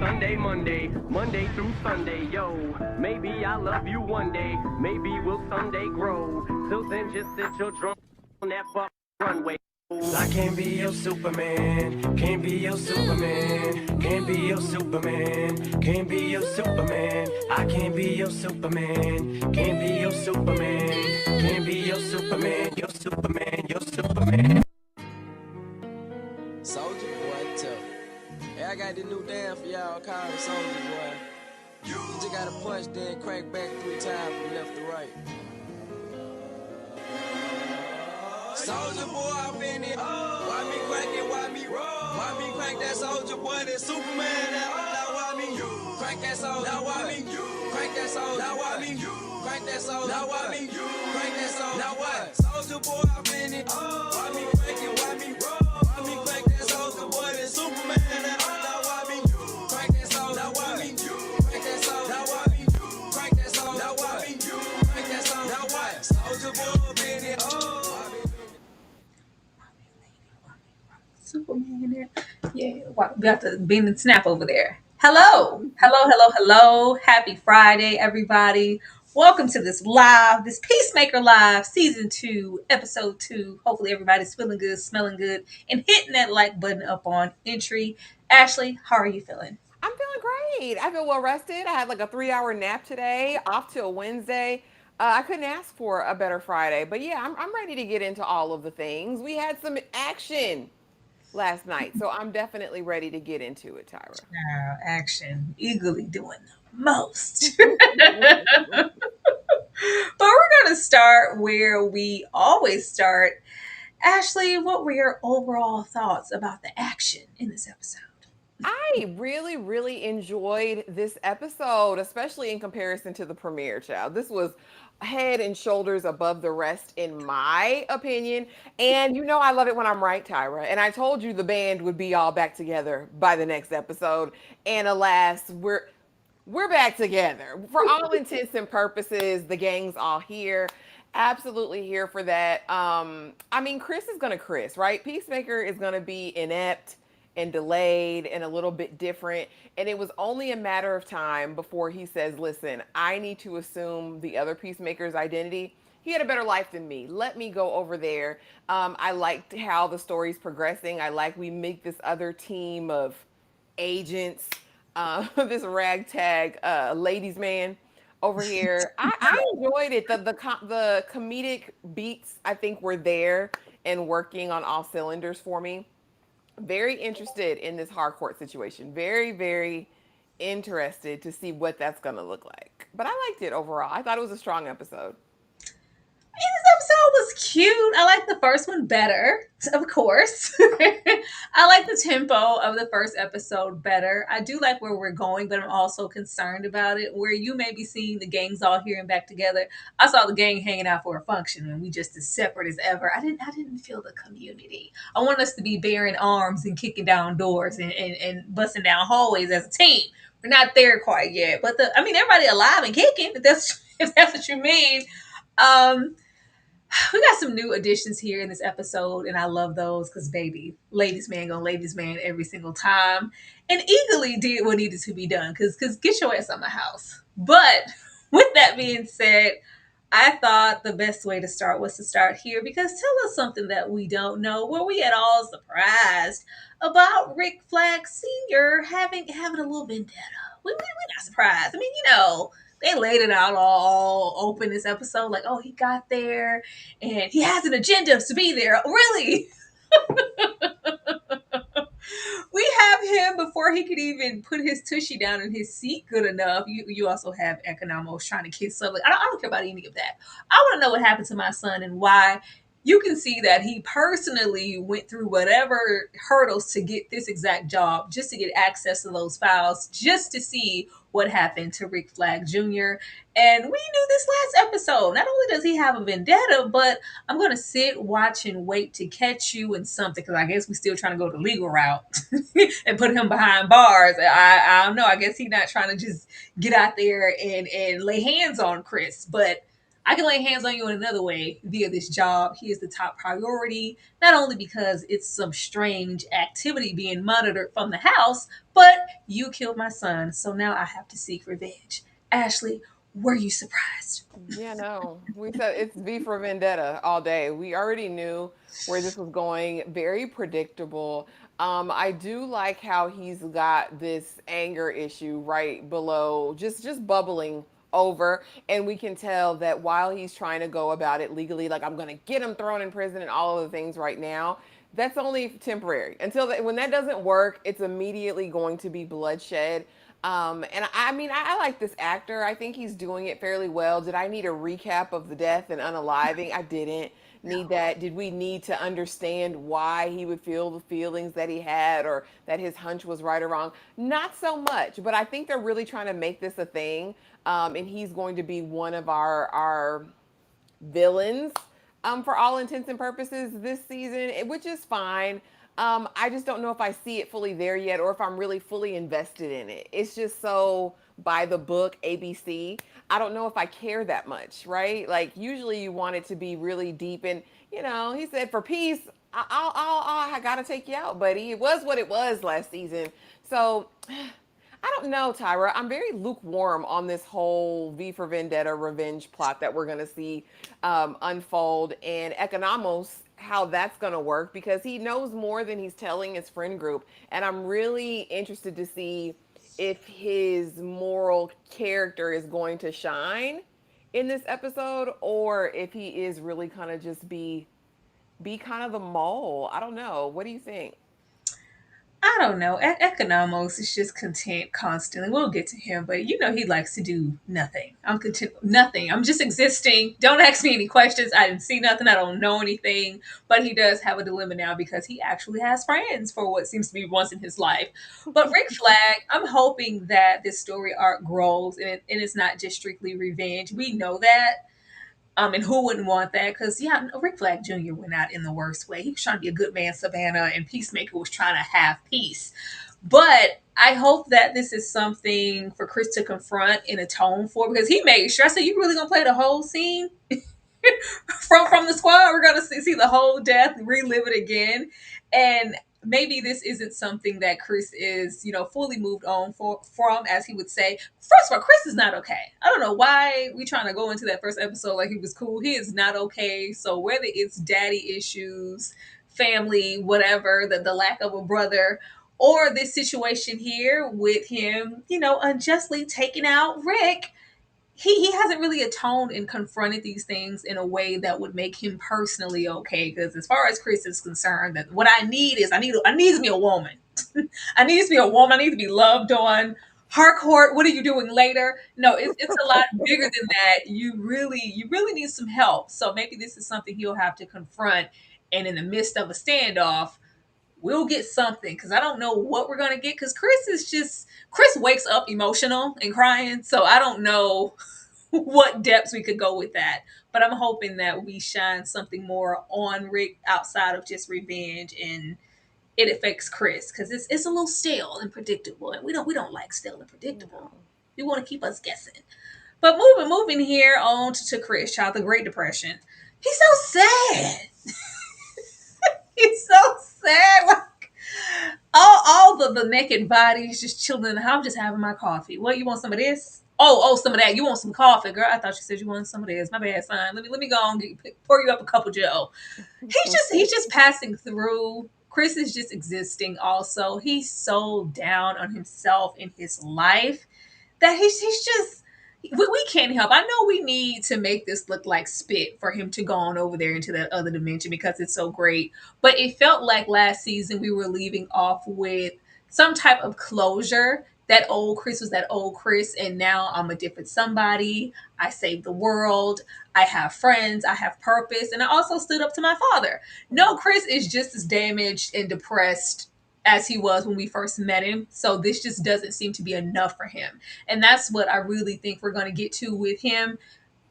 Sunday, Monday, Monday through Sunday, yo. Maybe I'll love you one day, maybe we'll someday grow. Till then, just sit your drum on that fuck runway. I can't be your Superman, can't be your Superman, can't be your Superman, can't be your Superman. I can't be your Superman, can't be your Superman, can't be your Superman, your Superman, your Superman. Soldier Boy, tough. Hey, I got this new dance for y'all called Soldier Boy. You just gotta punch, then crank back 3 times from left to right. Soldier Boy, I'm in it. Why me crank it? Why me roll? Why me crank that Soldier Boy? That Superman. Now why me crank that Soldier? Now why me crank that Soldier? Now why me crank that Soldier? Now why me crank that Soldier? Now what? Soldier Boy, I'm in it. Why me crank it? Why me roll? Why me crank that Soldier Boy? That Superman. Now why me crank that Soldier? Now why me crank that Soldier? Now why me crank that Soldier? Now why me crank that Soldier? Now what? Soldier Boy, I'm in it. Superman there. Yeah, wow, we got the bean and snap over there. Hello. Happy Friday, everybody. Welcome to this Peacemaker Live, Season 2, Episode 2. Hopefully everybody's feeling good, smelling good, and hitting that like button up on entry. Ashley, how are you feeling? I'm feeling great. I feel well rested. I had like a 3-hour nap today, off till Wednesday. I couldn't ask for a better Friday. But yeah, I'm ready to get into all of the things. We had some action last night, so I'm definitely ready to get into it, Tyra. Action. Eagly doing the most. But we're going to start where we always start. Ashley, what were your overall thoughts about the action in this episode? I really, really enjoyed this episode, especially in comparison to the premiere, child. This was head and shoulders above the rest, in my opinion. And you know, I love it when I'm right, Tyra. And I told you the band would be all back together by the next episode. And alas, we're back together. For all intents and purposes, the gang's all here. Absolutely here for that. I mean, Chris is gonna Chris, right? Peacemaker is gonna be inept and delayed and a little bit different. And it was only a matter of time before he says, listen, I need to assume the other Peacemaker's identity. He had a better life than me. Let me go over there. I liked how the story's progressing. I like we make this other team of agents, this ragtag ladies man over here. I enjoyed it. The comedic beats, I think, were there and working on all cylinders for me. Very interested in this Harcourt situation. Very, very interested to see what that's going to look like. But I liked it overall. I thought it was a strong episode. This episode was cute. I like the first one better, of course. I like the tempo of the first episode better. I do like where we're going, but I'm also concerned about it. Where you may be seeing the gangs all here and back together. I saw the gang hanging out for a function and we just as separate as ever. I didn't feel the community. I want us to be bearing arms and kicking down doors and busting down hallways as a team. We're not there quite yet. But everybody alive and kicking, if that's what you mean. We got some new additions here in this episode, and I love those because, baby, ladies man gonna ladies man every single time. And Eagly did what needed to be done because get your ass out my house. But with that being said, I thought the best way to start was to start here because tell us something that we don't know. Were we at all surprised about Rick Flag Sr. having a little vendetta? We're not surprised. I mean, they laid it out all open this episode. Like, oh, he got there and he has an agenda to be there. Really? We have him before he could even put his tushy down in his seat good enough. You also have Economos trying to kiss up. Like, I don't care about any of that. I want to know what happened to my son and why. You can see that he personally went through whatever hurdles to get this exact job, just to get access to those files, just to see what happened to Rick Flag Jr. And we knew this last episode. Not only does he have a vendetta, but I'm going to sit, watch, and wait to catch you in something, because I guess we're still trying to go the legal route and put him behind bars. I don't know. I guess he's not trying to just get out there and lay hands on Chris, but I can lay hands on you in another way via this job. He is the top priority, not only because it's some strange activity being monitored from the house, but you killed my son, so now I have to seek revenge. Ashley, were you surprised? Yeah, no. We said it's V for Vendetta all day. We already knew where this was going. Very predictable. I do like how he's got this anger issue right below, just bubbling over, and we can tell that while he's trying to go about it legally, like I'm gonna get him thrown in prison and all of the things right now. That's only temporary. When that doesn't work, it's immediately going to be bloodshed. And I mean, I like this actor. I think he's doing it fairly well. Did I need a recap of the death and unaliving? I didn't need that. Did we need to understand why he would feel the feelings that he had or that his hunch was right or wrong? Not so much, but I think they're really trying to make this a thing. And he's going to be one of our villains for all intents and purposes this season, which is fine. I just don't know if I see it fully there yet or if I'm really fully invested in it. It's just so by the book ABC. I don't know if I care that much, right? Like usually you want it to be really deep, and he said for peace, I gotta take you out, buddy. It was what it was last season, so I don't know, Tyra. I'm very lukewarm on this whole V for Vendetta revenge plot that we're going to see unfold, and Economos, how that's going to work, because he knows more than he's telling his friend group. And I'm really interested to see if his moral character is going to shine in this episode, or if he is really kind of just be kind of the mole. I don't know. What do you think? I don't know. Economos is just content constantly. We'll get to him, but he likes to do nothing. I'm content, nothing. I'm just existing. Don't ask me any questions. I didn't see nothing. I don't know anything. But he does have a dilemma now because he actually has friends for what seems to be once in his life. But Rick Flag, I'm hoping that this story arc grows and it's not just strictly revenge. We know that. And who wouldn't want that? Because, yeah, Rick Flag Jr. went out in the worst way. He was trying to be a good man, Savannah, and Peacemaker was trying to have peace. But I hope that this is something for Chris to confront and atone for, because he made sure. I said, you really going to play the whole scene from the squad? We're going to see the whole death, relive it again. And maybe this isn't something that Chris is, fully moved on from, as he would say. First of all, Chris is not okay. I don't know why we trying to go into that first episode like he was cool. He is not okay. So whether it's daddy issues, family, whatever, the lack of a brother, or this situation here with him, unjustly taking out Rick, he hasn't really atoned and confronted these things in a way that would make him personally okay. Because as far as Chris is concerned, that what I need is I need to be a woman. I need to be a woman. I need to be loved on. Harcourt, what are you doing later? No, it's a lot bigger than that. You really need some help. So maybe this is something he'll have to confront. And in the midst of a standoff, we'll get something, because I don't know what we're gonna get. Because Chris wakes up emotional and crying, so I don't know what depths we could go with that. But I'm hoping that we shine something more on Rick outside of just revenge, and it affects Chris, because it's a little stale and predictable, and we don't like stale and predictable. We want to keep us guessing. But moving here on to Chris, child, the Great Depression. He's so sad. He's so sad. Like all the naked bodies just chilling in the house, just having my coffee. What, you want some of this? Oh, some of that. You want some coffee, girl? I thought you said you wanted some of this. My bad, son. Let me go on pour you up a cup of Joe. He's just passing through. Chris is just existing. Also, he's so down on himself in his life that he's just we can't help. I know we need to make this look like spit for him to go on over there into that other dimension because it's so great. But it felt like last season we were leaving off with some type of closure. That old Chris was that old Chris, and now I'm a different somebody. I saved the world. I have friends. I have purpose. And I also stood up to my father. No, Chris is just as damaged and depressed as he was when we first met him. So this just doesn't seem to be enough for him. And that's what I really think we're going to get to with him.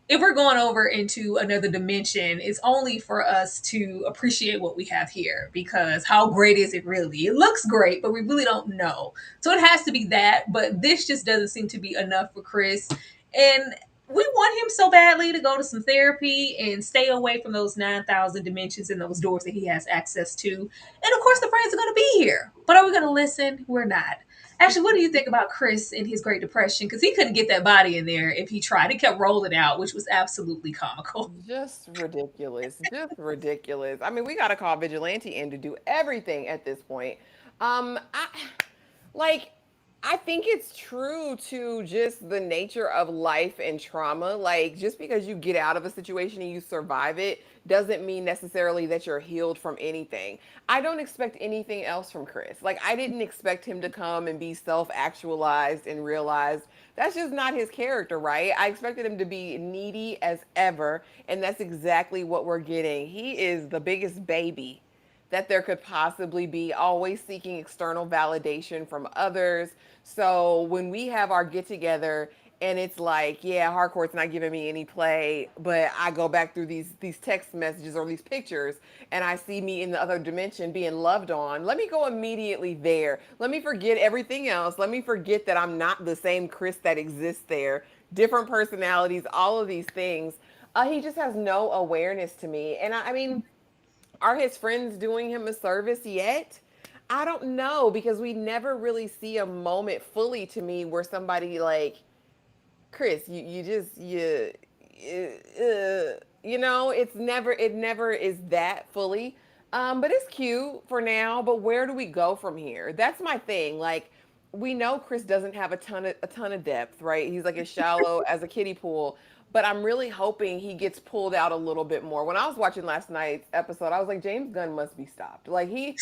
If we're going over into another dimension, it's only for us to appreciate what we have here, because how great is it really? It looks great, but we really don't know. So it has to be that, but this just doesn't seem to be enough for Chris. And we want him so badly to go to some therapy and stay away from those 9,000 dimensions and those doors that he has access to. And of course, the friends are going to be here. But are we going to listen? We're not. Actually, what do you think about Chris and his Great Depression? Because he couldn't get that body in there if he tried. He kept rolling out, which was absolutely comical. Just ridiculous. Just ridiculous. I mean, we got to call Vigilante in to do everything at this point. I like I think it's true to just the nature of life and trauma. Like, just because you get out of a situation and you survive it doesn't mean necessarily that you're healed from anything. I don't expect anything else from Chris. Like, I didn't expect him to come and be self actualized and realized that's just not his character, right? I expected him to be needy as ever, and that's exactly what we're getting. He is the biggest baby that there could possibly be, always seeking external validation from others. So when we have our get together and it's like, yeah, Harcourt's not giving me any play, but I go back through these text messages or these pictures and I see me in the other dimension being loved on. Let me go immediately there. Let me forget everything else. Let me forget that I'm not the same Chris that exists there. Different personalities, all of these things. He just has no awareness to me. And I mean, are his friends doing him a service yet? I don't know, because we never really see a moment fully to me where somebody like, Chris, you just you know, it never is that fully. But it's cute for now. But where do we go from here? That's my thing. Like, we know Chris doesn't have a ton of depth, right? He's like as shallow as a kiddie pool. But I'm really hoping he gets pulled out a little bit more. When I was watching last night's episode, I was like, James Gunn must be stopped. Like, he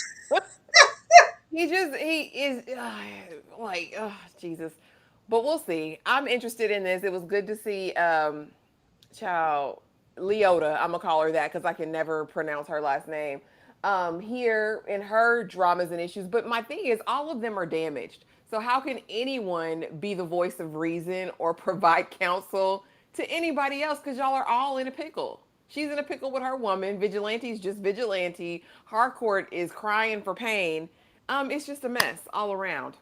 is like, oh, Jesus. But we'll see. I'm interested in this. It was good to see child Leota, I'm gonna call her that because I can never pronounce her last name. Here in her dramas and issues, but my thing is, all of them are damaged. So how can anyone be the voice of reason or provide counsel to anybody else? Because y'all are all in a pickle. She's in a pickle with her woman. Vigilante's just vigilante. Harcourt is crying for pain. It's just a mess all around.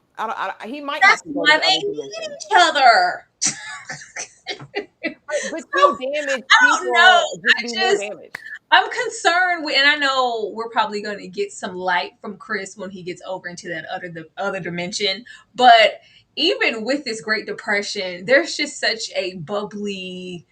He might have That's to go to why the other they need dimension. each other. But So, two damaged I don't know. people just be more damaged. I'm concerned with, and I know we're probably going to get some light from Chris when he gets over into that other dimension. But even with this Great Depression, there's just such a bubbly,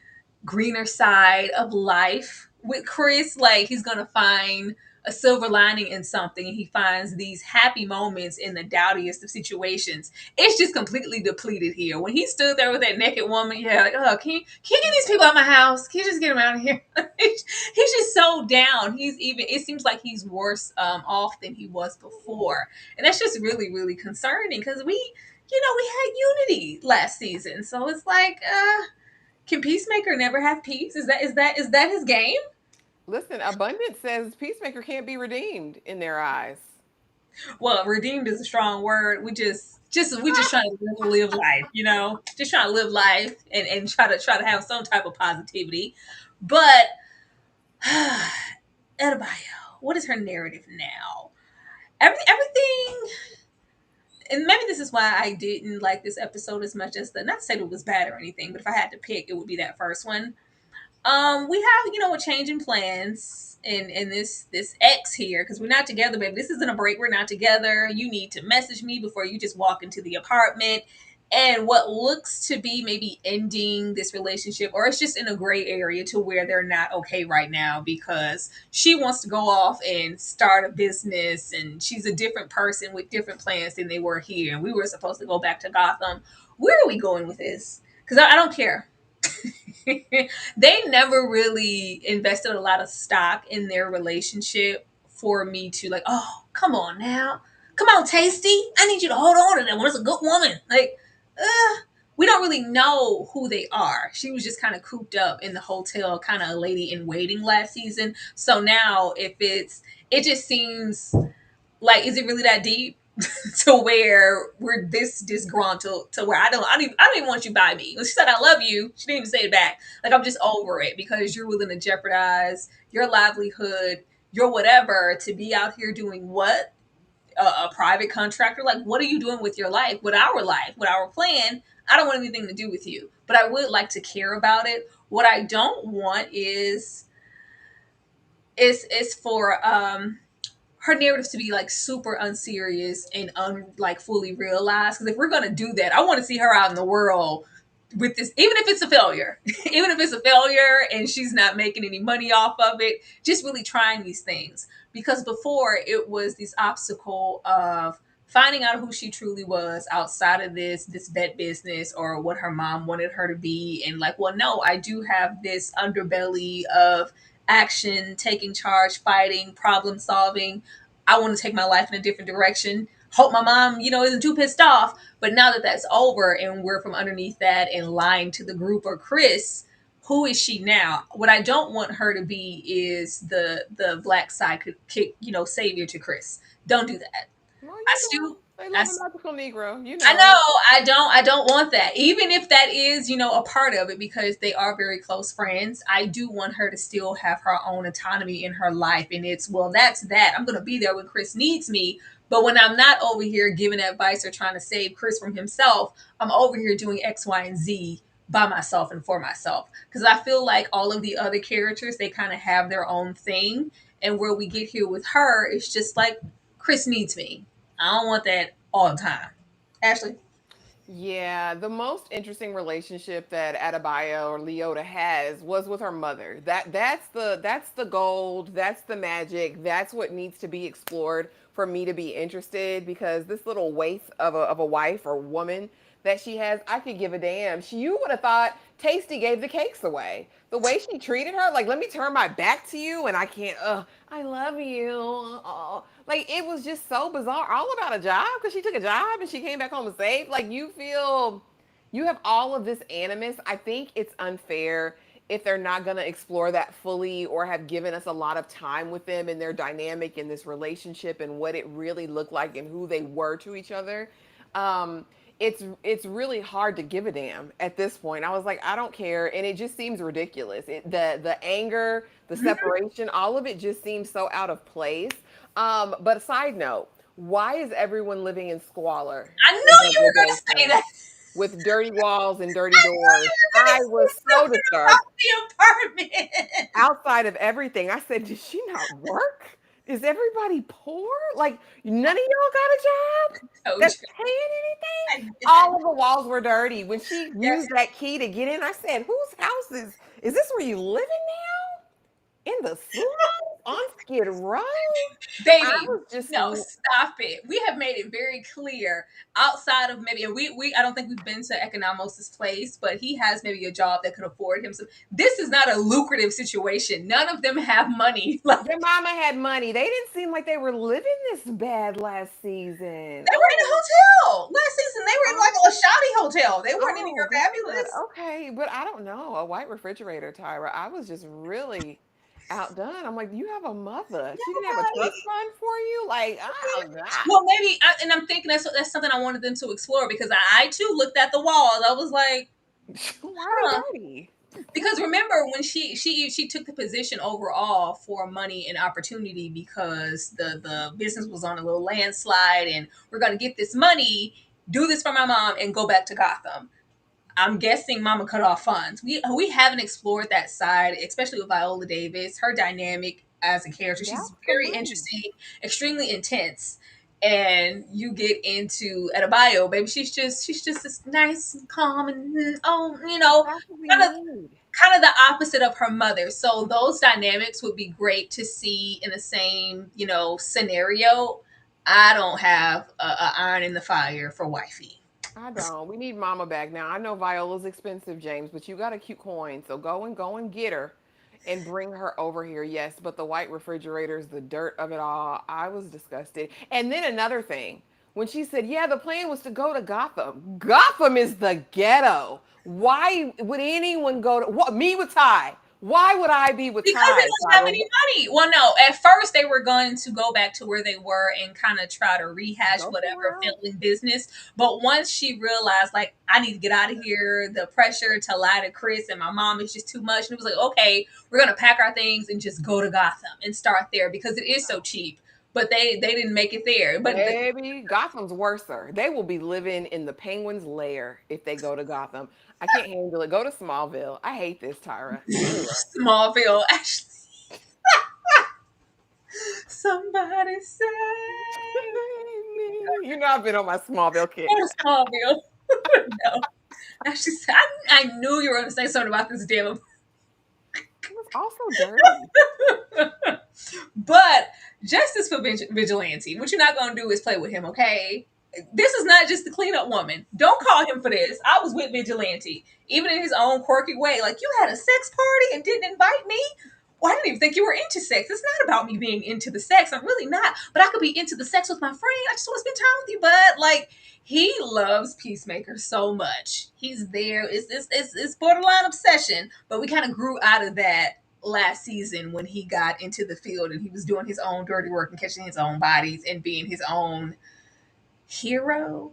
greener side of life with Chris. Like, he's going to find a silver lining in something, and he finds these happy moments in the dowdiest of situations. It's just completely depleted here. When he stood there with that naked woman, yeah, like, oh, can you get these people out of my house? Can you just get them out of here? He's just so down. It seems like he's worse off than he was before. And that's just really, really concerning because we had unity last season. So it's like, can Peacemaker never have peace? Is that his game? Listen, Abundance says Peacemaker can't be redeemed in their eyes. Well, redeemed is a strong word. We just trying to live life, just trying to live life and try to have some type of positivity. But Adebayo, what is her narrative now? Everything, and maybe this is why I didn't like this episode as much as not to say it was bad or anything, but if I had to pick, it would be that first one. We have, a change in plans in this X here because we're not together, baby. This isn't a break. We're not together. You need to message me before you just walk into the apartment. And what looks to be maybe ending this relationship, or it's just in a gray area to where they're not okay right now because she wants to go off and start a business and she's a different person with different plans than they were here. And we were supposed to go back to Gotham. Where are we going with this? Because I don't care. They never really invested a lot of stock in their relationship for me to like, oh, come on now. Come on, Tasty. I need you to hold on to that one. It's a good woman. Like, we don't really know who they are. She was just kind of cooped up in the hotel, kind of a lady in waiting last season. So now it just seems like, is it really that deep? To where we're this disgruntled to where I don't even want you by me. When she said I love you, she didn't even say it back. Like, I'm just over it because you're willing to jeopardize your livelihood, your whatever, to be out here doing what? A private contractor? Like, what are you doing with your life, with our plan? I don't want anything to do with you, but I would like to care about it. What I don't want is for her narrative to be like super unserious and like fully realized. Because if we're gonna do that, I want to see her out in the world with this, even if it's a failure, even if it's a failure and she's not making any money off of it, just really trying these things. Because before it was this obstacle of finding out who she truly was outside of this vet business or what her mom wanted her to be, and like, well, no, I do have this underbelly of action, taking charge, fighting, problem solving. I want to take my life in a different direction. Hope my mom, isn't too pissed off. But now that that's over and we're from underneath that and lying to the group or Chris, who is she now? What I don't want her to be is the black sidekick, savior to Chris. Don't do that. Well, I you know, still, they I love a magical Negro. You I know. know. I don't want that. Even if that is, a part of it because they are very close friends. I do want her to still have her own autonomy in her life. And it's, well, that's that. I'm gonna be there when Chris needs me. But when I'm not over here giving advice or trying to save Chris from himself, I'm over here doing X, Y, and Z by myself and for myself. Because I feel like all of the other characters, they kind of have their own thing. And where we get here with her, it's just like Chris needs me. I don't want that all the time. Ashley. Yeah, the most interesting relationship that Adebayo or Leota has was with her mother. That's the gold, that's the magic, that's what needs to be explored for me to be interested because this little waif of a wife or woman that she has, I could give a damn. You would have thought Tasty gave the cakes away. The way she treated her, like, let me turn my back to you and I can't, I love you. Like, it was just so bizarre. All about a job because she took a job and she came back home and saved. Like, you have all of this animus. I think it's unfair if they're not going to explore that fully or have given us a lot of time with them and their dynamic in this relationship and what it really looked like and who they were to each other. Um, it's really hard to give a damn at this point. I was like, I don't care, and it just seems ridiculous. The anger, the separation, all of it just seems so out of place. But side note, why is everyone living in squalor I and knew you were going to say degradation that. with dirty walls and dirty I knew doors? you were going I to was say so something disturbed. about the apartment. Outside of everything, I said, did she not work? Is everybody poor? Like, none of y'all got a job Told that's you. paying anything? I did. All of the walls were dirty. When she Yes, used that key to get in, I said, whose house is this where you living now? In the slums on Skid Row? I baby. was just, No, stop it. We have made it very clear outside of maybe, and we I don't think we've been to Economos' place, but he has maybe a job that could afford him some. This is not a lucrative situation. None of them have money. Like, their mama had money. They didn't seem like they were living this bad last season. they were in a Oh, hotel last season. They were in like a oh. shoddy hotel. They weren't Oh anywhere God. fabulous. Okay, but I don't know. A white refrigerator, Tyra. I was just really outdone. I'm like, you have a mother. She didn't have a Right. trust fund for you. Like, oh God. Well, maybe, and I'm thinking that's something I wanted them to explore because I too looked at the walls. I was like, Why are huh. they dirty? Because remember when she took the position overall for money and opportunity because the business was on a little landslide and we're gonna get this money, do this for my mom, and go back to Gotham. I'm guessing Mama cut off funds. We haven't explored that side, especially with Viola Davis. Her dynamic as a character, she's very Absolutely. interesting, extremely intense. And you get into Adebayo, baby. She's just this nice, and calm, and That's what we kind of need. the opposite of her mother. So those dynamics would be great to see in the same scenario. I don't have a iron in the fire for wifey. I don't. We need Mama back now. I know Viola's expensive, James, but you got a cute coin, so go and get her, and bring her over here. Yes, but the white refrigerator is the dirt of it all. I was disgusted. And then another thing, when she said, "Yeah, the plan was to go to Gotham." Gotham is the ghetto. Why would anyone go to what? Me with Ty? Why would I be with Because they Ty, don't have Tyra? any money. Well, no, at first they were going to go back to where they were and kind of try to rehash Go whatever somewhere else. failing business. But once she realized, like, I need to get out of here, the pressure to lie to Chris and my mom is just too much. And it was like, okay, we're going to pack our things and just go to Gotham and start there because it is so cheap. but they didn't make it there. But Baby, Gotham's worser. They will be living in the Penguin's lair if they go to Gotham. I can't handle it. Go to Smallville. I hate this, Tyra. Ugh. Smallville, actually, somebody say You know I've been on my Smallville kick. go to Smallville. No, actually, I knew you were going to say something about this damn. It was also dirty. But justice for Vigilante. What you're not going to do is play with him, okay? This is not just the cleanup woman. Don't call him for this. I was with Vigilante, even in his own quirky way. Like, you had a sex party and didn't invite me? Well, I didn't even think you were into sex. It's not about me being into the sex. I'm really not. But I could be into the sex with my friend. I just want to spend time with you, bud. Like, he loves Peacemaker so much. He's there. It's borderline obsession, but we kind of grew out of that last season when he got into the field and he was doing his own dirty work and catching his own bodies and being his own hero.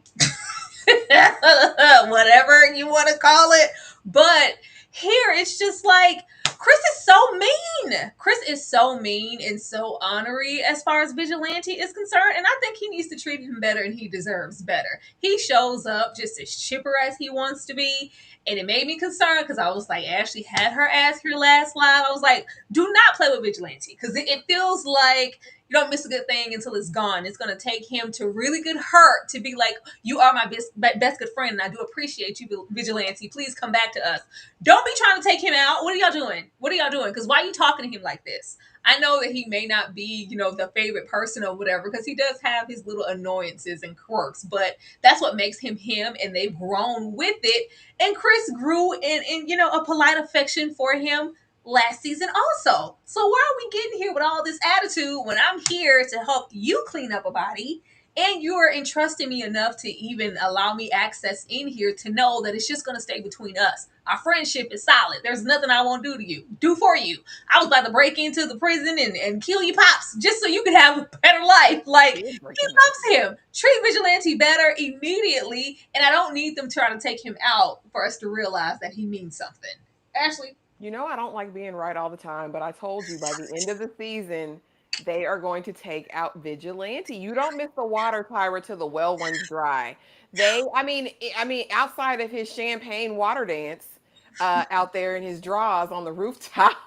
Whatever you want to call it. But here it's just like Chris is so mean. Chris is so mean and so honorary as far as Vigilante is concerned. And I think he needs to treat him better and he deserves better. He shows up just as chipper as he wants to be. And it made me concerned because I was like, Ashley had her ass here last live. I was like, do not play with Vigilante because it feels like you don't miss a good thing until it's gone. It's going to take him to really good hurt to be like, you are my best good friend, and I do appreciate you, Vigilante. Please come back to us. Don't be trying to take him out. What are y'all doing? What are y'all doing? Because why are you talking to him like this? I know that he may not be, the favorite person or whatever, because he does have his little annoyances and quirks, but that's what makes him him, and they've grown with it. And Chris grew in a polite affection for him last season also. So why are we getting here with all this attitude when I'm here to help you clean up a body and you're entrusting me enough to even allow me access in here to know that it's just going to stay between us. Our friendship is solid. There's nothing I won't do for you. I was about to break into the prison and kill your pops just so you could have a better life. Like, he loves him. Treat Vigilante better immediately, and I don't need them trying to take him out for us to realize that he means something. Ashley? I don't like being right all the time, but I told you by the end of the season, they are going to take out Vigilante. You don't miss the water, Tyra, till the well runs dry. Outside of his champagne water dance out there in his drawers on the rooftop.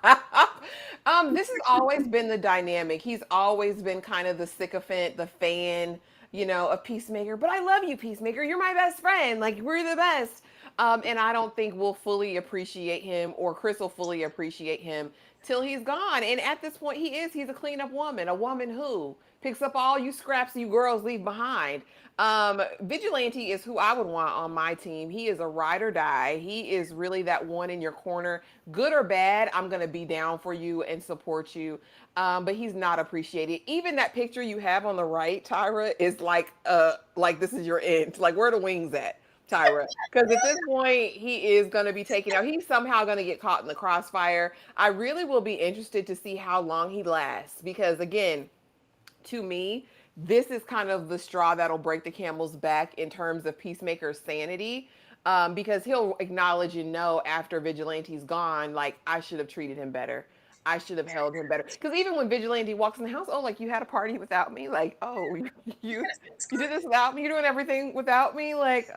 This has always been the dynamic. He's always been kind of the sycophant, the fan, of Peacemaker. But I love you, Peacemaker. You're my best friend. Like, we're the best. And I don't think we'll fully appreciate him, or Chris will fully appreciate him till he's gone. And at this point, he's a cleanup woman, a woman who picks up all you scraps you girls leave behind. Vigilante is who I would want on my team. He is a ride or die. He is really that one in your corner. Good or bad, I'm going to be down for you and support you. But he's not appreciated. Even that picture you have on the right, Tyra, is like this is your end. Like, where are the wings at, Tyra? Because at this point, he is going to be taken out. He's somehow going to get caught in the crossfire. I really will be interested to see how long he lasts. Because again, to me, this is kind of the straw that'll break the camel's back in terms of Peacemaker's sanity. Because he'll acknowledge and know after Vigilante's gone, like, I should have treated him better. I should have held him better. Because even when Vigilante walks in the house, oh, like, you had a party without me? Like, oh, you did this without me? You're doing everything without me? Like,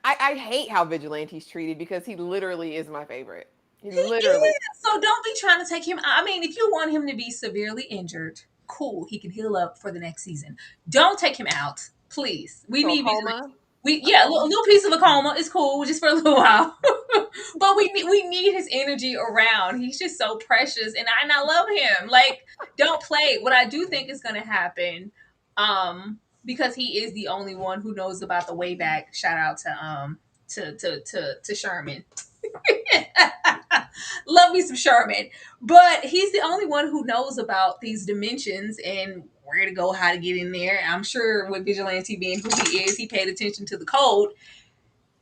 I hate how Vigilante's treated because he literally is my favorite. He literally. Is. So don't be trying to take him. I mean, if you want him to be severely injured, cool. He can heal up for the next season. Don't take him out, please. We need coma. a little piece of a coma is cool, just for a little while. But we need his energy around. He's just so precious, and I love him. Like, don't play. What I do think is going to happen, because he is the only one who knows about the way back. Shout out to Sherman. Love me some Sherman. But he's the only one who knows about these dimensions and where to go, how to get in there. I'm sure with Vigilante being who he is, he paid attention to the code.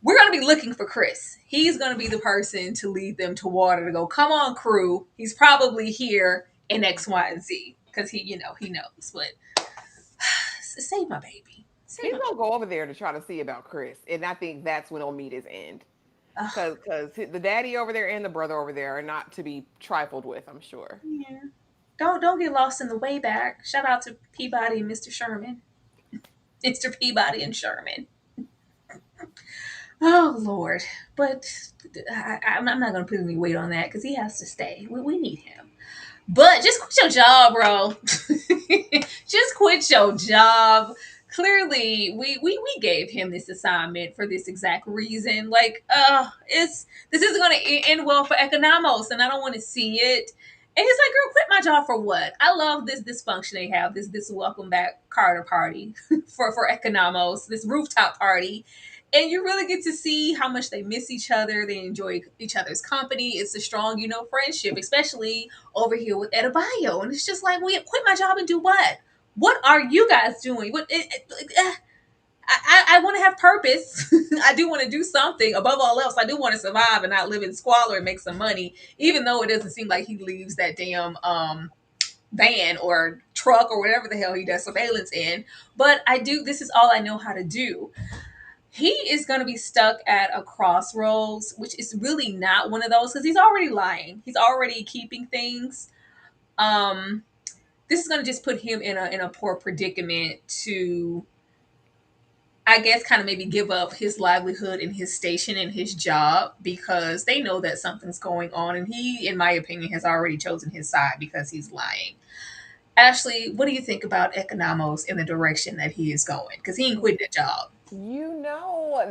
We're going to be looking for Chris. He's going to be the person to lead them to water to go, come on, crew. He's probably here in X, Y, and Z. Because he knows. But save my baby. He's going to go over there to try to see about Chris. And I think that's when he'll meet his end. Because the daddy over there and the brother over there are not to be trifled with, I'm sure. Yeah. Don't get lost in the way back. Shout out to Peabody and Mr. Sherman. Mr. Peabody and Sherman. Oh Lord, but I'm not gonna put any weight on that because he has to stay. We need him. But just quit your job, bro. Just quit your job. Clearly, we gave him this assignment for this exact reason. Like, it's this isn't going to end well for Economos, and I don't want to see it. And he's like, "Girl, quit my job for what? I love this dysfunction they have. This welcome back Carter party for Economos. This rooftop party." And you really get to see how much they miss each other. They enjoy each other's company. It's a strong, friendship, especially over here with Adebayo. And it's just like, we quit my job and do what? What are you guys doing? I want to have purpose. I do want to do something. Above all else, I do want to survive and not live in squalor and make some money, even though it doesn't seem like he leaves that damn van or truck or whatever the hell he does surveillance in. But I do, this is all I know how to do. He is going to be stuck at a crossroads, which is really not one of those because he's already lying. He's already keeping things. Um, this is going to just put him in a poor predicament to, I guess, kind of maybe give up his livelihood and his station and his job because they know that something's going on, and he, in my opinion, has already chosen his side because he's lying. Ashley, what do you think about Economos in the direction that he is going? Because he ain't quitting the job.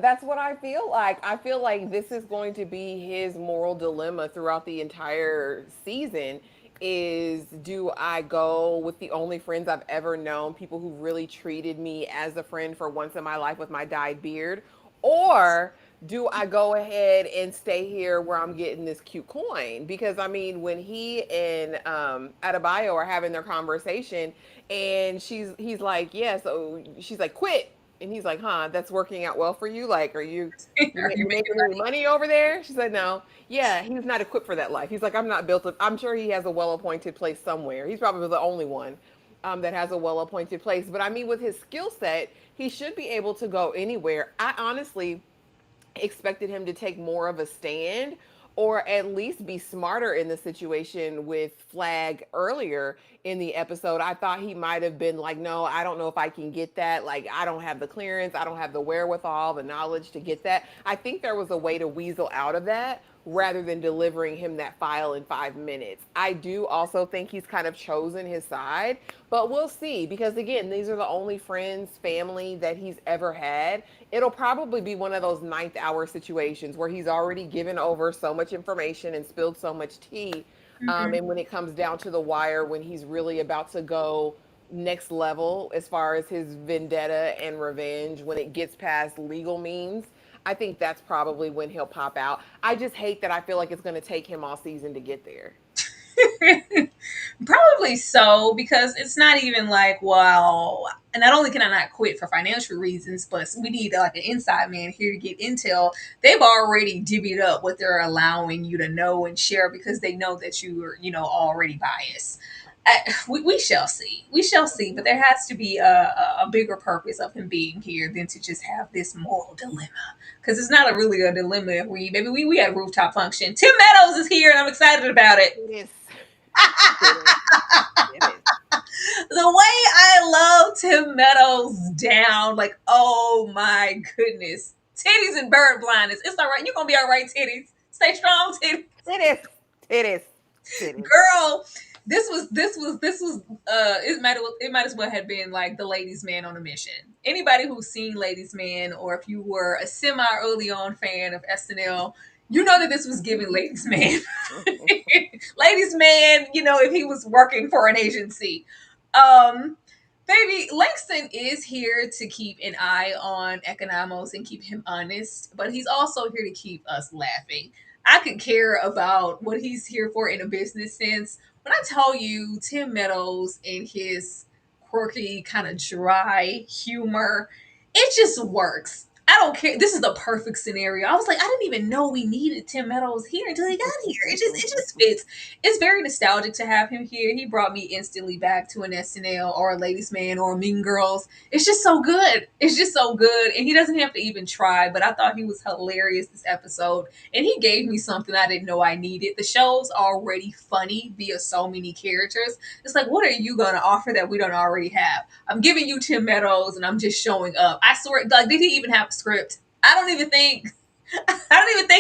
That's what I feel like. I feel like this is going to be his moral dilemma throughout the entire season is do I go with the only friends I've ever known, people who really treated me as a friend for once in my life with my dyed beard, or do I go ahead and stay here where I'm getting this cute coin? Because I mean, when he and Adebayo are having their conversation, and he's like, yeah, so she's like, quit, and he's like, huh, that's working out well for you? Like, are Are you you making making any money over there? She said, no. Yeah, he's not equipped for that life. He's like, I'm not built up. I'm sure he has a well appointed place somewhere. He's probably the only one that has a well appointed place. But I mean, with his skill set, he should be able to go anywhere. I honestly expected him to take more of a stand or at least be smarter in the situation with Flag earlier in the episode. I thought he might have been like, no, I don't know if I can get that. Like, I don't have the clearance. I don't have the wherewithal, the knowledge to get that. I think there was a way to weasel out of that rather than delivering him that file in 5 minutes. I do also think he's kind of chosen his side, but we'll see because, again, these are the only friends, family that he's ever had. It'll probably be one of those ninth hour situations where he's already given over so much information and spilled so much tea. And when it comes down to the wire, when he's really about to go next level as far as his vendetta and revenge, when it gets past legal means, I think that's probably when he'll pop out. I just hate that I feel like it's going to take him all season to get there. Probably so, because it's not even like, well, and not only can I not quit for financial reasons, but we need like an inside man here to get intel. They've already divvied up what they're allowing you to know and share because they know that you are, already biased. We shall see. We shall see. But there has to be a bigger purpose of him being here than to just have this moral dilemma. Because it's not really a dilemma if we had a rooftop function. Tim Meadows is here and I'm excited about it. It is. It is. The way I love Tim Meadows down, like, oh my goodness. Titties and bird blindness. It's all right. You're going to be all right, titties. Stay strong, titties. It is. Girl, it might as well have been like the ladies man on a mission. Anybody who's seen Ladies Man, or if you were a semi early on fan of SNL, you know that this was giving Ladies Man. Ladies Man, if he was working for an agency. Baby, Langston is here to keep an eye on Economos and keep him honest, but he's also here to keep us laughing. I could care about what he's here for in a business sense. When I tell you Tim Meadows and his quirky, kind of dry humor, it just works. I don't care. This is the perfect scenario. I was like, I didn't even know we needed Tim Meadows here until he got here. It just fits. It's very nostalgic to have him here. He brought me instantly back to an SNL or a Ladies Man or a Mean Girls. It's just so good. It's just so good. And he doesn't have to even try, but I thought he was hilarious this episode. And he gave me something I didn't know I needed. The show's already funny via so many characters. It's like, what are you going to offer that we don't already have? I'm giving you Tim Meadows and I'm just showing up. I swear, like, did he even have a script? I don't even think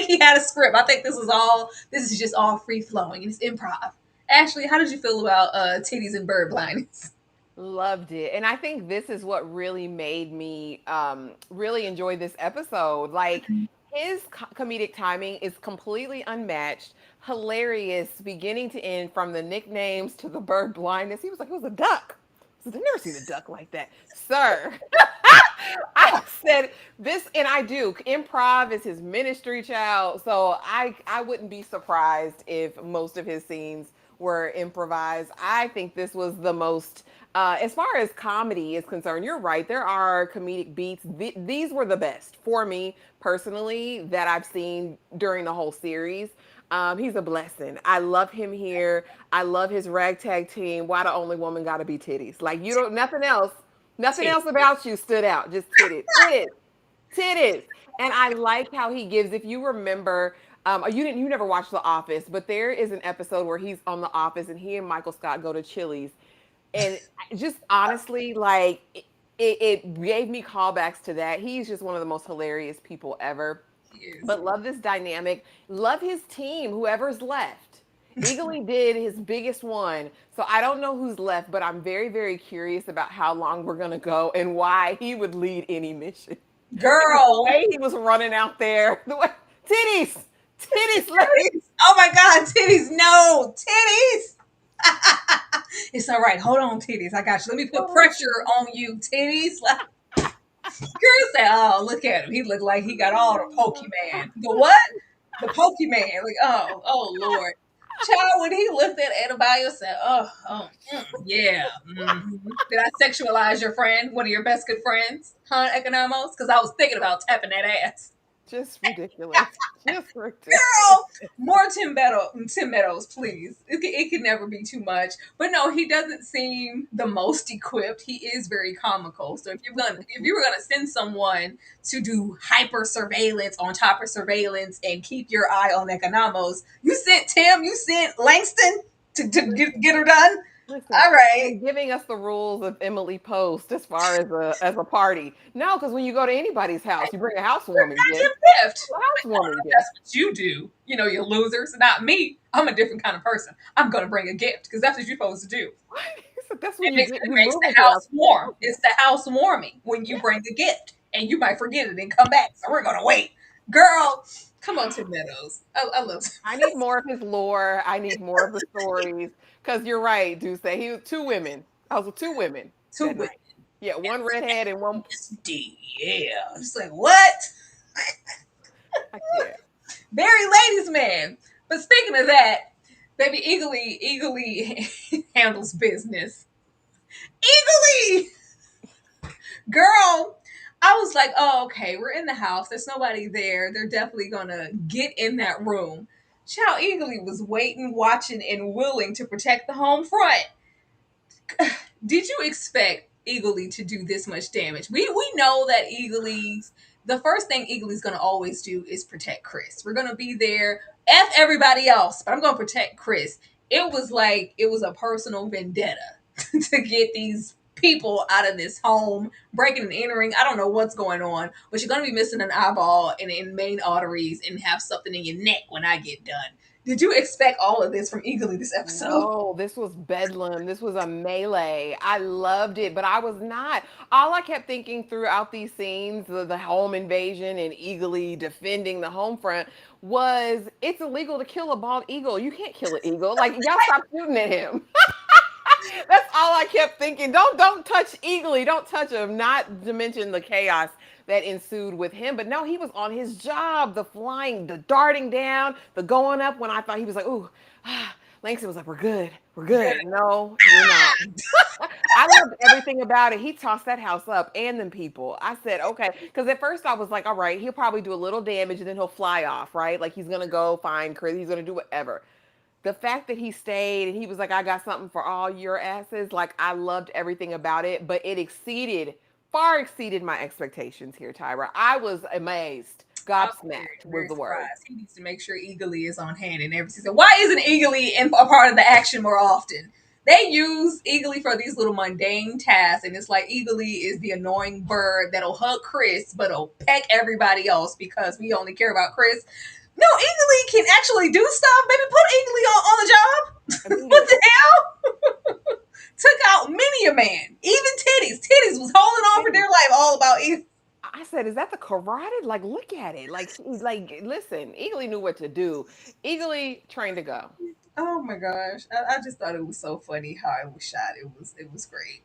he had a script. I think this is just all free flowing. It's improv. Ashley, how did you feel about titties and bird blindness? Loved it. And I think this is what really made me really enjoy this episode. Like, his comedic timing is completely unmatched, hilarious, beginning to end, from the nicknames to the bird blindness. He was like, it was a duck. I said, I've never seen a duck like that, sir. I said this, and I do. Improv is his ministry, child. So I wouldn't be surprised if most of his scenes were improvised. I think this was the most, as far as comedy is concerned, you're right. There are comedic beats. These were the best for me personally that I've seen during the whole series. He's a blessing. I love him here. I love his ragtag team. Why the only woman gotta be titties? Like, you don't, nothing else about you stood out. Just titties. And I like how he gives, if you remember, you never watched The Office, but there is an episode where he's on The Office and he and Michael Scott go to Chili's. And just honestly, like, it gave me callbacks to that. He's just one of the most hilarious people ever. But love this dynamic. Love his team, whoever's left. Eagly did his biggest one. So I don't know who's left, but I'm very, very curious about how long we're going to go and why he would lead any mission. Girl. The way he was running out there. The way, titties. Oh my God, titties. No, titties. It's all right. Hold on, titties. I got you. Let me put pressure on you, titties. Girl said, oh, look at him. He looked like he got all the Pokemon. The what? The Pokemon. Like, oh, Lord. Child, when he looked at Adebayo, said, yeah. Mm-hmm. Did I sexualize your friend, one of your best good friends, huh, Economos? Because I was thinking about tapping that ass. Just ridiculous. Just ridiculous. Girl, more Tim Meadows, please. It could never be too much. But no, he doesn't seem the most equipped. He is very comical. So if you were gonna send someone to do hyper surveillance on top of surveillance and keep your eye on Economos, you sent Tim, you sent Langston to get her done. Listen, all right, giving us the rules of Emily Post as far as a party. No, because when you go to anybody's house, you bring a housewarming gift. Housewarming gift. That's what you do. You know, you losers. Not me. I'm a different kind of person. I'm gonna bring a gift because that's what you're supposed to do. That's what it makes the house warm. It's the house warming when you bring a gift, and you might forget it and come back. So we're gonna wait, girl. Come on, Tim Meadows. I love. I need more of his lore. I need more of the stories. Because you're right, Duce. He was two women. I was with two women. Two women. Yeah, one redhead and one. Yeah. Just like, what? I can't. Very ladies' man. But speaking of that, baby, Eagly handles business. Eagly! Girl, I was like, oh, okay, we're in the house. There's nobody there. They're definitely going to get in that room. Child, Eagly was waiting, watching, and willing to protect the home front. Did you expect Eagly to do this much damage? We know that the first thing Eagly's going to always do is protect Chris. We're going to be there, F everybody else, but I'm going to protect Chris. It was like it was a personal vendetta to get these people out of this home, breaking and entering. I don't know what's going on, but you're going to be missing an eyeball and in main arteries and have something in your neck when I get done. Did you expect all of this from Eagly this episode? No, this was bedlam. This was a melee. I loved it, but I was not. All I kept thinking throughout these scenes, the home invasion and Eagly defending the home front, was it's illegal to kill a bald eagle. You can't kill an eagle. Like, y'all stop shooting at him. That's all I kept thinking. Don't touch Eagly. Don't touch him. Not to mention the chaos that ensued with him. But no, he was on his job. The flying, the darting down, the going up when I thought he was like, ooh. Langston was like, we're good. No, you're not. I loved everything about it. He tossed that house up and them people. I said, okay. Because at first I was like, all right, he'll probably do a little damage and then he'll fly off, right? Like he's going to go find Chris. He's going to do whatever. The fact that he stayed and he was like, I got something for all your asses. Like, I loved everything about it, but it far exceeded my expectations here, Tyra. I was amazed. I'm very, Gobsmacked was very the word. surprised. He needs to make sure Eagly is on hand in every season. Why isn't Eagly a part of the action more often? They use Eagly for these little mundane tasks, and it's like Eagly is the annoying bird that'll hug Chris, but will peck everybody else because we only care about Chris. No, Eagly can actually do stuff. Maybe put Eagly on the job. What the hell? Took out many a man, even Titties. Titties was holding on for dear life, all about Eagly. I said, "Is that the carotid? Like, look at it. Like, listen. Eagly knew what to do. Eagly trained to go. Oh my gosh. I just thought it was so funny how it was shot. It was great.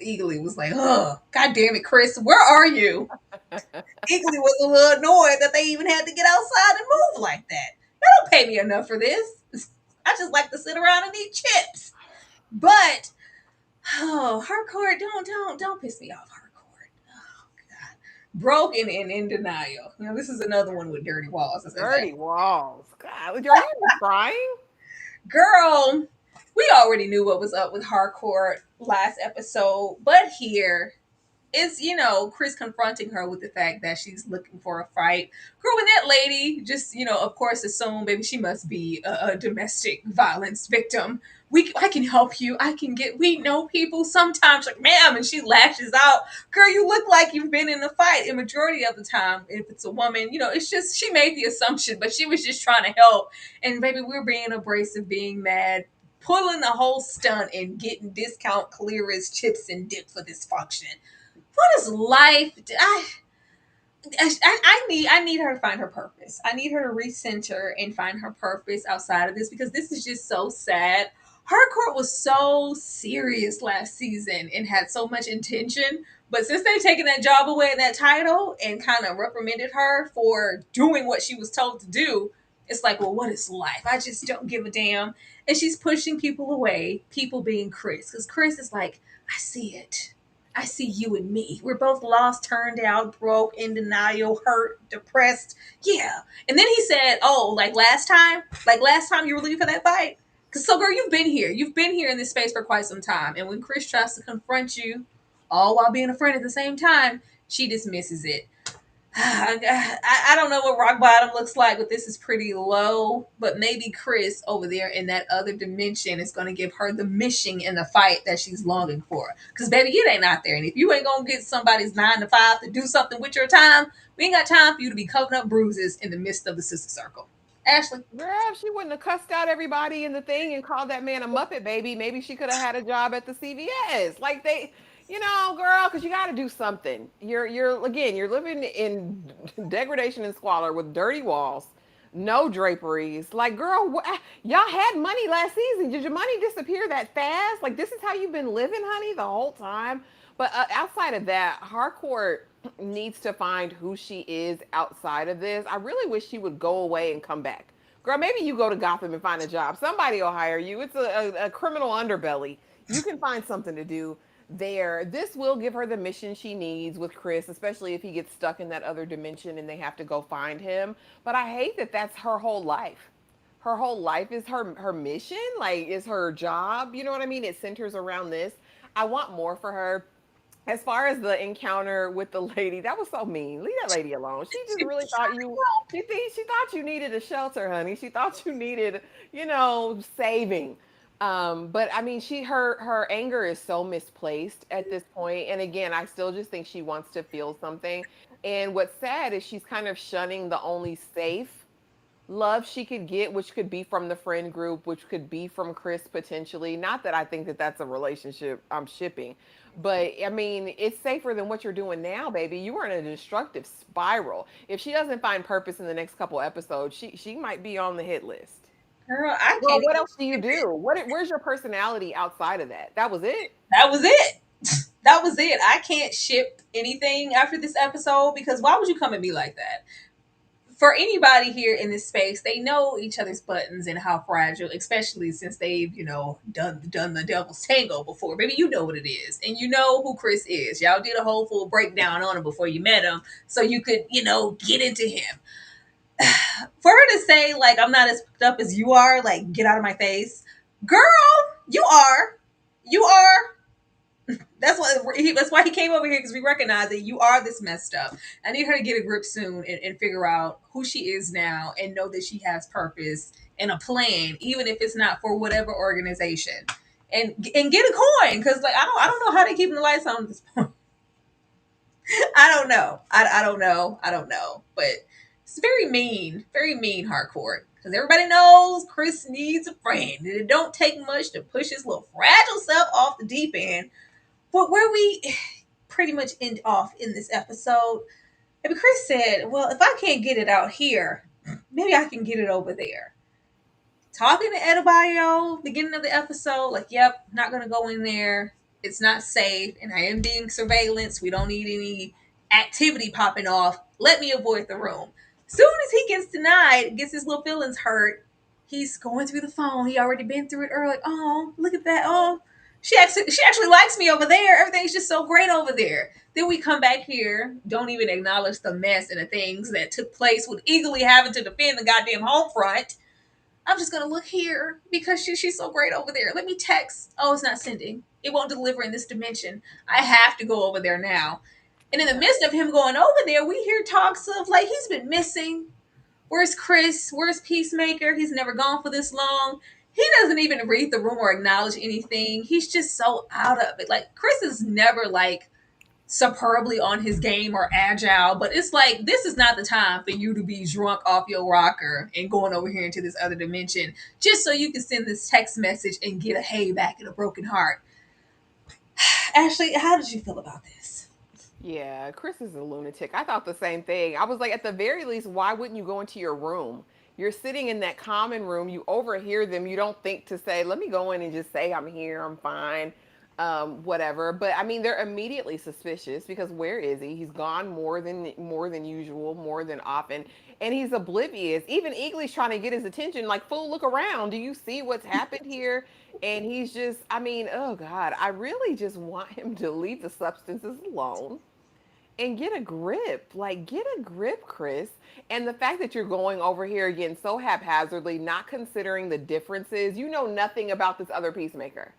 Eagly was like, oh, God damn it, Chris, where are you? Eagly was a little annoyed that they even had to get outside and move like that. They don't pay me enough for this. I just like to sit around and eat chips. But Harcourt, don't piss me off, Harcourt. Oh God. Broke and in denial. You know, this is another one with dirty walls. Dirty walls. God, are you even trying? Girl, we already knew what was up with Harcourt last episode, but here is, Chris confronting her with the fact that she's looking for a fight. Girl, when that lady just, of course, assumed maybe she must be a domestic violence victim. I can help you. We know people sometimes, like, ma'am, and she lashes out. Girl, you look like you've been in a fight. And majority of the time, if it's a woman, it's just, she made the assumption, but she was just trying to help. And baby, we're being abrasive, being mad, pulling the whole stunt and getting discount clear as chips and dip for this function. What is life? I need her to find her purpose. I need her to recenter and find her purpose outside of this because this is just so sad. Harcourt was so serious last season and had so much intention, but since they've taken that job away and that title and kind of reprimanded her for doing what she was told to do, it's like, well, what is life? I just don't give a damn. And she's pushing people away, people being Chris, because Chris is like, I see it. I see you and me. We're both lost, turned out, broke, in denial, hurt, depressed. Yeah. And then he said, oh, like last time you were leaving for that fight? Because, so girl, you've been here. You've been here in this space for quite some time. And when Chris tries to confront you, all while being a friend at the same time, she dismisses it. I don't know what rock bottom looks like, but this is pretty low. But maybe Chris over there in that other dimension is going to give her the mission in the fight that she's longing for. Because, baby, it ain't out there. And if you ain't going to get somebody's 9 to 5 to do something with your time, we ain't got time for you to be covering up bruises in the midst of the sister circle. Ashley? Girl, if she wouldn't have cussed out everybody in the thing and called that man a Muppet baby, maybe she could have had a job at the CVS. Like girl, because you got to do something. You're living in degradation and squalor with dirty walls, no draperies. Like, girl, y'all had money last season. Did your money disappear that fast? Like, this is how you've been living, honey, the whole time. But outside of that, Harcourt needs to find who she is outside of this. I really wish she would go away and come back. Girl, maybe you go to Gotham and find a job. Somebody will hire you. It's a criminal underbelly. You can find something to do there. This will give her the mission she needs with Chris, especially if he gets stuck in that other dimension and they have to go find him. But I hate that that's her whole life. Her whole life is her mission, like is her job. You know what I mean? It centers around this. I want more for her. As far as the encounter with the lady, that was so mean. Leave that lady alone. She just really thought she thought you needed a shelter, honey. She thought you needed, saving. But I mean, her anger is so misplaced at this point. And again, I still just think she wants to feel something. And what's sad is she's kind of shunning the only safe love she could get, which could be from the friend group, which could be from Chris potentially. Not that I think that that's a relationship I'm shipping, but I mean, it's safer than what you're doing now, baby. You are in a destructive spiral. If she doesn't find purpose in the next couple episodes, she might be on the hit list. Girl, I Well, can't. what else do you do? Where's your personality outside of that? That was it? That was it. That was it. I can't ship anything after this episode because why would you come at me like that? for anybody here in this space, they know each other's buttons and how fragile, especially since they've, done the devil's tango before. Maybe you know what it is, and you know who Chris is. Y'all did a whole full breakdown on him before you met him, so you could, get into him. For her to say, like, I'm not as picked up as you are, like, get out of my face. Girl, you are. You are. That's why he came over here, because we recognize that you are this messed up. I need her to get a grip soon and figure out who she is now and know that she has purpose and a plan, even if it's not for whatever organization. And get a coin, because like I don't know how they keeping the lights on at this point. I don't know. I don't know. I don't know. But it's very mean Harcourt. Because everybody knows Chris needs a friend. And it don't take much to push his little fragile self off the deep end. But where we pretty much end off in this episode, maybe Chris said, well, if I can't get it out here, maybe I can get it over there. Talking to Adebayo, beginning of the episode, like, yep, not going to go in there. It's not safe, and I am being surveillance. We don't need any activity popping off. Let me avoid the room. Soon as he gets denied, gets his little feelings hurt, he's going through the phone. He already been through it early. Oh, look at that. Oh, she actually likes me over there. Everything's just so great over there. Then we come back here, don't even acknowledge the mess and the things that took place with Eagly having to defend the goddamn home front. I'm just gonna look here because she's so great over there. Let me text. Oh, it's not sending. It won't deliver in this dimension. I have to go over there now. And in the midst of him going over there, we hear talks of like he's been missing. Where's Chris? Where's Peacemaker? He's never gone for this long. He doesn't even read the room or acknowledge anything. He's just so out of it. Like Chris is never like superbly on his game or agile, but it's like this is not the time for you to be drunk off your rocker and going over here into this other dimension just so you can send this text message and get a hey back and a broken heart. Ashley, how did you feel about this? Yeah, Chris is a lunatic. I thought the same thing. I was like, at the very least, why wouldn't you go into your room? You're sitting in that common room. You overhear them. You don't think to say, let me go in and just say, I'm here, I'm fine, whatever. But I mean, they're immediately suspicious because where is he? He's gone more than usual, more than often, and he's oblivious. Even Eagly's trying to get his attention. Like, fool, look around. Do you see what's happened here? And he's just, I mean, oh God, I really just want him to leave the substances alone and get a grip. Like, get a grip, Chris. And the fact that you're going over here again so haphazardly, not considering the differences, you know nothing about this other Peacemaker.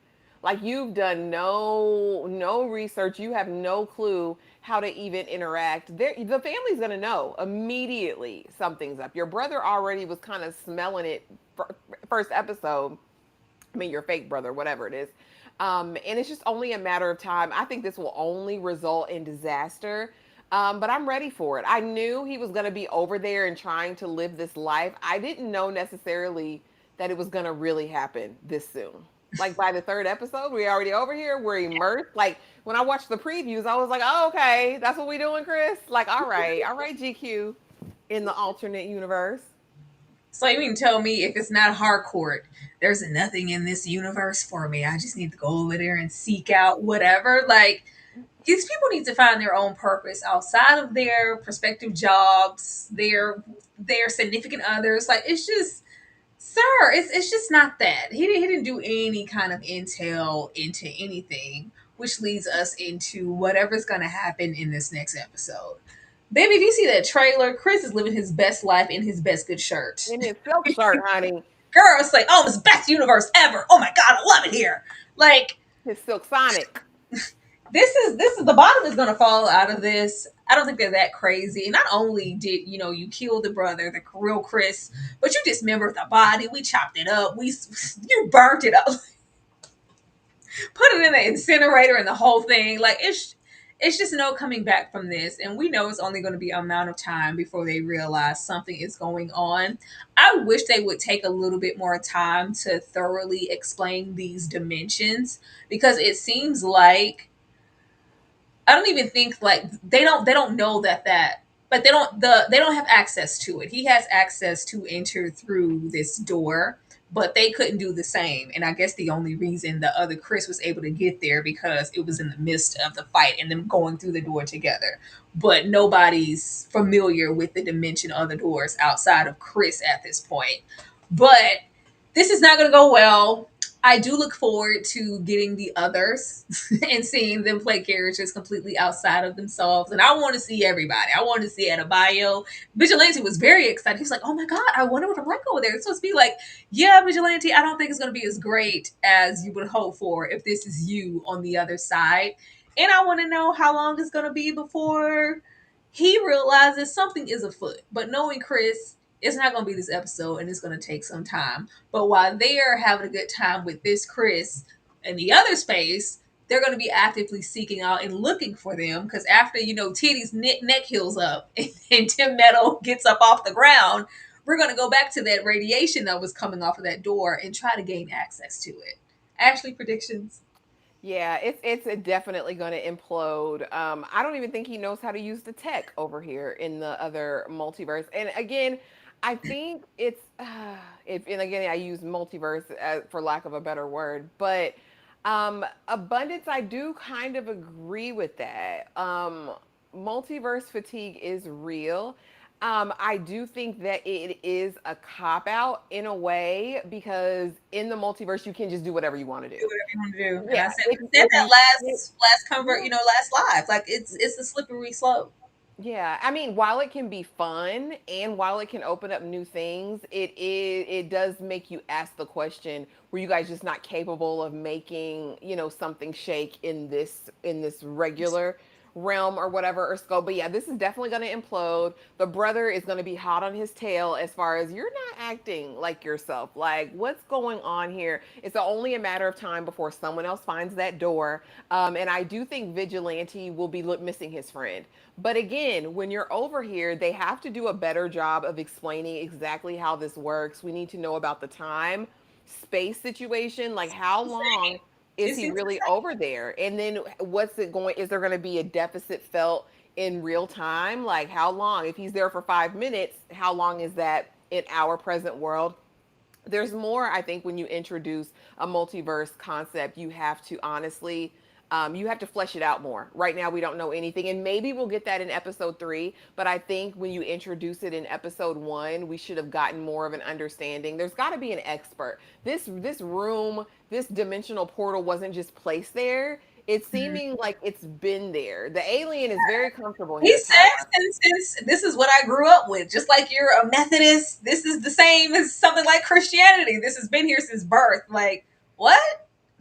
Like, you've done no research. You have no clue how to even interact. The family's gonna know immediately something's up. Your brother already was kind of smelling it first episode. I mean, your fake brother, whatever it is. And it's just only a matter of time. I think this will only result in disaster. But I'm ready for it. I knew he was going to be over there and trying to live this life. I didn't know necessarily that it was going to really happen this soon. Like by the third episode, we're already over here. We're immersed. Like when I watched the previews, I was like, oh, okay, that's what we doing, Chris. Like, all right, GQ in the alternate universe. So you mean tell me if it's not Harcourt, there's nothing in this universe for me. I just need to go over there and seek out whatever. Like these people need to find their own purpose outside of their prospective jobs, their significant others. Like it's just, sir, it's just not that. He didn't do any kind of intel into anything, which leads us into whatever's going to happen in this next episode. Baby, if you see that trailer, Chris is living his best life in his best good shirt. In his silk shirt, honey. Girl, it's like, oh, it's the best universe ever. Oh my God, I love it here. Like his Silk Sonic. This is the bottom is gonna fall out of this. I don't think they're that crazy. Not only did you kill the brother, the real Chris, but you dismembered the body. We chopped it up. You burnt it up. Put it in the incinerator and the whole thing. Like it's just no coming back from this. And we know it's only going to be an amount of time before they realize something is going on. I wish they would take a little bit more time to thoroughly explain these dimensions because it seems like I don't even think like they don't know that but they don't have access to it. He has access to enter through this door, but they couldn't do the same. And I guess the only reason the other Chris was able to get there because it was in the midst of the fight and them going through the door together. But nobody's familiar with the dimension of the doors outside of Chris at this point. But this is not going to go well. I do look forward to getting the others and seeing them play characters completely outside of themselves. And I want to see everybody. I want to see Adebayo. Vigilante was very excited. He was like, oh my God, I wonder what I'm like over there. It's supposed to be like, yeah, Vigilante, I don't think it's going to be as great as you would hope for if this is you on the other side. And I want to know how long it's going to be before he realizes something is afoot. But knowing Chris, it's not going to be this episode and it's going to take some time. But while they're having a good time with this Chris in the other space, they're going to be actively seeking out and looking for them because after, Titty's neck heals up and Tim Meadows gets up off the ground, we're going to go back to that radiation that was coming off of that door and try to gain access to it. Ashley, predictions? Yeah, it's definitely going to implode. I don't even think he knows how to use the tech over here in the other multiverse. And again, I think it's and again I use multiverse for lack of a better word, but abundance. I do kind of agree with that. Multiverse fatigue is real. I do think that it is a cop out in a way because in the multiverse you can just do whatever you want to do. Do whatever you want to do. And Yeah, I said that last convert, last live. Like it's a slippery slope. yeah. I mean, while it can be fun and while it can open up new things, it does make you ask the question: were you guys just not capable of making something shake in this regular realm or whatever or scope? But yeah, this is definitely going to implode. The brother is going to be hot on his tail as far as you're not acting like yourself. Like, what's going on here? It's only a matter of time before someone else finds that door. And I do think Vigilante will be missing his friend. But again, when you're over here, they have to do a better job of explaining exactly how this works. We need to know about the time, space situation, like how long is he really over there? And then what's it going? Is there going to be a deficit felt in real time? Like how long? If he's there for 5 minutes, how long is that in our present world? There's more, I think, when you introduce a multiverse concept, you have to honestly you have to flesh it out more. Right now, we don't know anything, and maybe we'll get that in episode 3. But I think when you introduce it in episode 1, we should have gotten more of an understanding. There's got to be an expert. This room, this dimensional portal wasn't just placed there. It's seeming like it's been there. The alien is very comfortable here. He says, since this is what I grew up with, just like you're a Methodist, this is the same as something like Christianity. This has been here since birth. Like, what?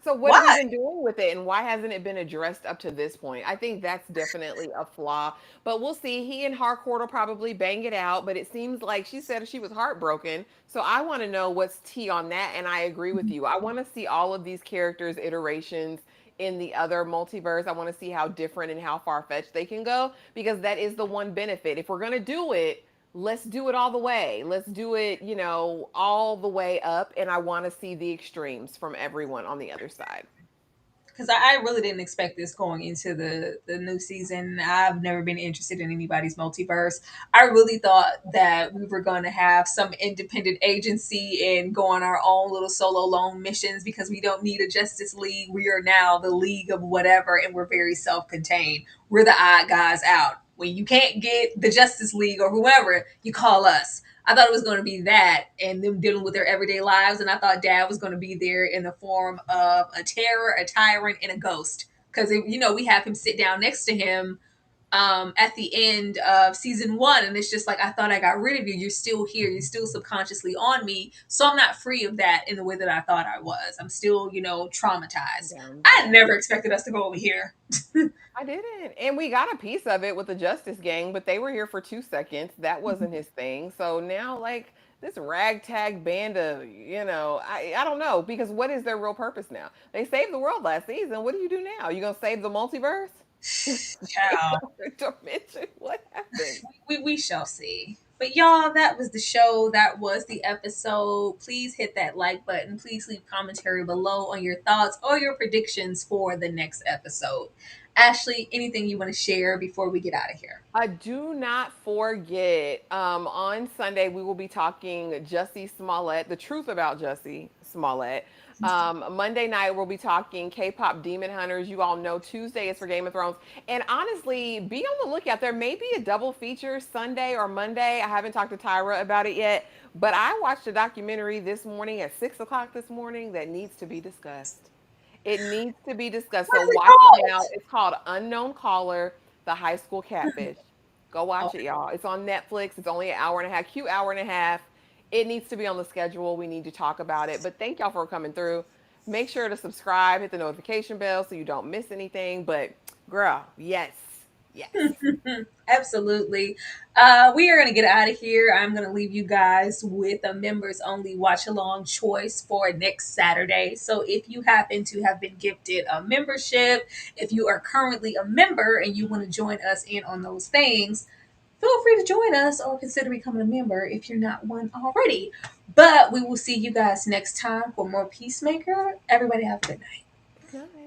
So what have we been doing with it and why hasn't it been addressed up to this point? I think that's definitely a flaw, but we'll see. He and Harcourt will probably bang it out, but it seems like she said she was heartbroken. So I want to know what's tea on that. And I agree with you. I want to see all of these characters' iterations in the other multiverse. I want to see how different and how far-fetched they can go because that is the one benefit. If we're going to do it, let's do it all the way. Let's do it, all the way up. And I want to see the extremes from everyone on the other side. Because I really didn't expect this going into the new season. I've never been interested in anybody's multiverse. I really thought that we were going to have some independent agency and go on our own little solo lone missions because we don't need a Justice League. We are now the League of whatever, and we're very self-contained. We're the odd guys out. When you can't get the Justice League or whoever, you call us. I thought it was going to be that and them dealing with their everyday lives. And I thought Dad was going to be there in the form of a terror, a tyrant, and a ghost. Because, we have him sit down next to him at the end of season 1. And it's just like, I thought I got rid of you. You're still here. You're still subconsciously on me. So I'm not free of that in the way that I thought I was. I'm still, traumatized. I never expected us to go over here. I didn't. And we got a piece of it with the Justice Gang, but they were here for 2 seconds. That wasn't his thing. So now, like, this ragtag band of, I don't know, because what is their real purpose now? They saved the world last season. What do you do now? You gonna save the multiverse? Child. Dimension? What happened? We shall see. But y'all, that was the show. That was the episode. Please hit that like button. Please leave commentary below on your thoughts or your predictions for the next episode. Ashley, anything you want to share before we get out of here? Do not forget, on Sunday, we will be talking Jussie Smollett, the truth about Jussie Smollett. Monday night, we'll be talking K-pop Demon Hunters. You all know Tuesday is for Game of Thrones. And honestly, be on the lookout. There may be a double feature Sunday or Monday. I haven't talked to Tyra about it yet, but I watched a documentary this morning at 6 o'clock this morning that needs to be discussed. It needs to be discussed. What So is it watch it called? now. It's called Unknown Caller, The High School Catfish. Go watch it, Okay. y'all. It's on Netflix. It's only an hour and a half, cute hour and a half. It needs to be on the schedule. We need to talk about it. But thank y'all for coming through. Make sure to subscribe, hit the notification bell so you don't miss anything. But girl, yes, yes. Absolutely. We are going to get out of here. I'm going to leave you guys with a members only watch along choice for next Saturday. So if you happen to have been gifted a membership, if you are currently a member and you want to join us in on those things, feel free to join us or consider becoming a member if you're not one already. But we will see you guys next time for more Peacemaker. Everybody have a good night. Good night.